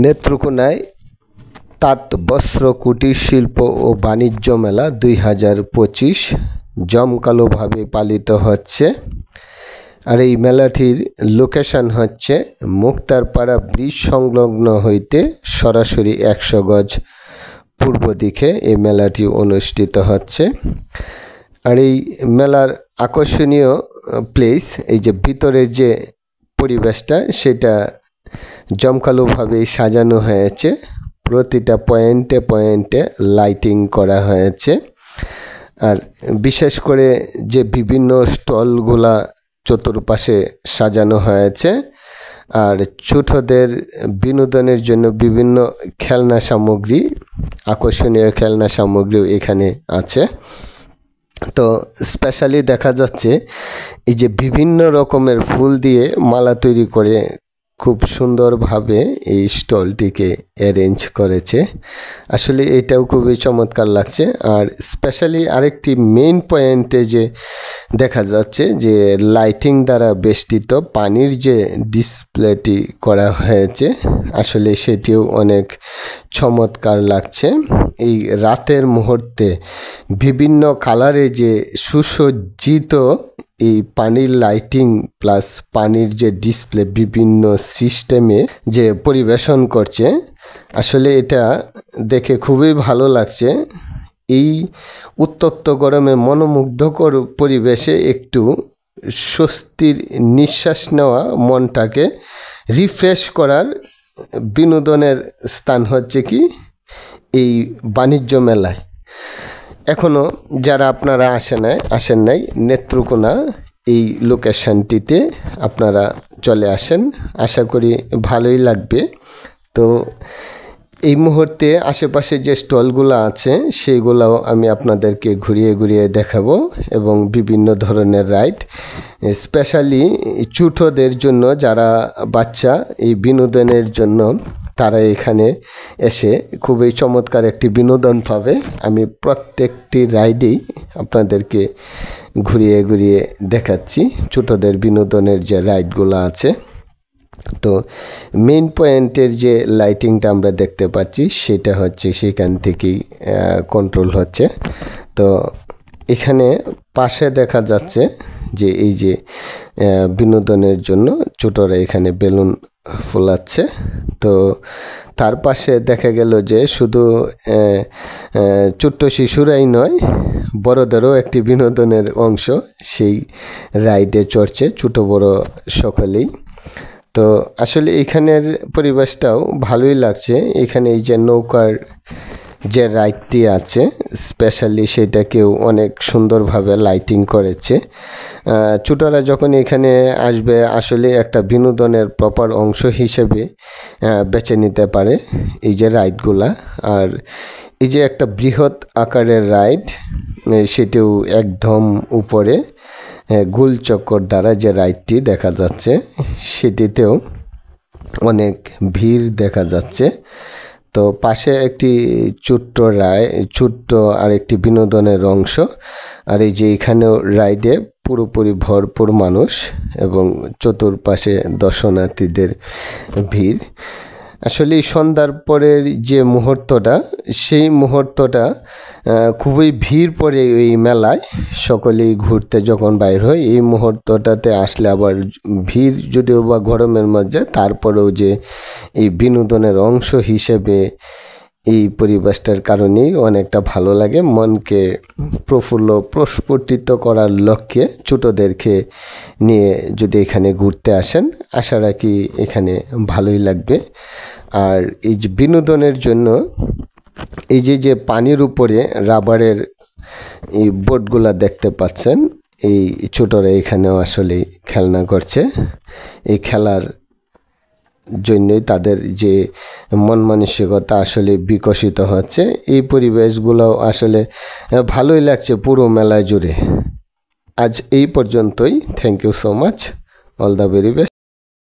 নেত্রকোনায় তাঁত বস্ত্র কুটির শিল্প ও বাণিজ্য মেলা 2025 জমকালোভাবে পালিত হচ্ছে। আর এই মেলাটির লোকেশন হচ্ছে মুক্তারপাড়া ব্রিজ সংলগ্ন হইতে সরাসরি 100 গজ পূর্ব দিকে এই মেলাটি অনুষ্ঠিত হচ্ছে। আর এই মেলার আকর্ষণীয় প্লেস, এই যে ভিতরের যে পরিবেশটা, সেটা জমকালোভাবে সাজানো হয়েছে। প্রতিটা পয়েন্টে পয়েন্টে লাইটিং করা হয়েছে। আর বিশেষ করে যে বিভিন্ন স্টলগুলা চতুর্পাশে সাজানো হয়েছে, আর ছোটদের বিনোদনের জন্য বিভিন্ন খেলনা সামগ্রী, আকর্ষণীয় খেলনা সামগ্রীও এখানে আছে। তো স্পেশালি দেখা যাচ্ছে এই যে বিভিন্ন রকমের ফুল দিয়ে মালা তৈরি করে খুব সুন্দরভাবে এই স্টলটিকে অ্যারেঞ্জ করেছে। আসলে এটাও খুবই চমৎকার লাগছে। আর স্পেশালি আরেকটি মেইন পয়েন্টে যে দেখা যাচ্ছে যে লাইটিং দ্বারা বেষ্টিত পানির যে ডিসপ্লেটি করা হয়েছে, আসলে সেটিও অনেক চমৎকার লাগছে। এই রাতের মুহূর্তে বিভিন্ন কালারে যে সুসজ্জিত এই পানির লাইটিং প্লাস পানির যে ডিসপ্লে বিভিন্ন সিস্টেমে যে পরিবেশন করছে, আসলে এটা দেখে খুবই ভালো লাগছে। এই উত্তপ্ত গরমে মনোমুগ্ধকর পরিবেশে একটু স্বস্তির নিঃশ্বাস নেওয়া, মনটাকে রিফ্রেশ করার বিনোদনের স্থান হচ্ছে কি এই বাণিজ্য মেলায়। এখনও যারা আপনারা আসেন নাই নেত্রকোনা এই লোকেশনটিতে আপনারা চলে আসেন, আশা করি ভালোই লাগবে। তো এই মুহূর্তে আশেপাশে যে স্টলগুলো আছে সেইগুলোও আমি আপনাদেরকে ঘুরিয়ে ঘুরিয়ে দেখাবো, এবং বিভিন্ন ধরনের রাইড, স্পেশালি ছোটদের জন্য, যারা বাচ্চা এই বিনোদনের জন্য, তারা এখানে এসে খুবই চমৎকার একটি বিনোদন পাবে। আমি প্রত্যেকটি রাইডেই আপনাদেরকে ঘুরিয়ে ঘুরিয়ে দেখাচ্ছি ছোটদের বিনোদনের যে রাইডগুলো আছে। তো মেইন পয়েন্টের যে লাইটিংটা আমরা দেখতে পাচ্ছি, সেটা হচ্ছে সেখান থেকেই কন্ট্রোল হচ্ছে। তো এখানে পাশে দেখা যাচ্ছে যে এই যে বিনোদনের জন্য ছোটরা এখানে বেলুন ফোলাচ্ছে। তো তার পাশে দেখা গেল যে শুধু ছোট্ট শিশুরাই নয়, বড়দেরও একটি বিনোদনের অংশ সেই রাইডে চড়ছে, ছোট বড় সকলেই। তো আসলে এখানের পরিবেশটাও ভালোই লাগছে। এখানে এই যে নৌকার যে রাইডটি আছে, স্পেশালি সেটাকেও অনেক সুন্দরভাবে লাইটিং করেছে। ছোটরা যখন এখানে আসবে, আসলে একটা বিনোদনের প্রপার অংশ হিসেবে বেছে নিতে পারে এই যে রাইডগুলা। আর এই যে একটা বৃহৎ আকারের রাইড, সেটিও একদম উপরে গোল চক্কর দ্বারা যে রাইডটি দেখা যাচ্ছে, সেটিতেও অনেক ভিড় দেখা যাচ্ছে। তো পাশে একটি ছোট্ট আর একটি বিনোদনের অংশ। আর এই যে এখানেও রাইডে পুরোপুরি ভরপুর মানুষ এবং চতুর্পাশে দর্শনার্থীদের ভিড়। আসলে সন্ধ্যার পরের যে মুহূর্তটা, সেই মুহূর্তটা খুবই ভিড় পড়ে এই মেলায়। সকলেই ঘুরতে যখন বাইর হয়, এই মুহূর্তটাতে আসলে আবার ভিড় যদিও বা গরমের মধ্যে, তারপরেও যে এই বিনোদনের অংশ হিসেবে এই পরিবেশটার কারণেই অনেকটা ভালো লাগে। মনকে প্রস্ফুটিত করার লক্ষ্যে ছোটদেরকে নিয়ে যদি এখানে ঘুরতে আসেন, আশা রাখি এখানে ভালোই লাগবে। আর এই যে বিনোদনের জন্য এই যে পানির উপরে রাবারের এই বোটগুলা দেখতে পাচ্ছেন, এই ছোটরা এখানেও আসলে খেলনা করছে। এই খেলার জন্যই তাদের যে মন মানসিকতা আসলে বিকশিত হচ্ছে। এই পরিবেশগুলো আসলে ভালোই লাগছে পুরো মেলা জুড়ে। আজ এই পর্যন্তই। Thank you so much, all the very best.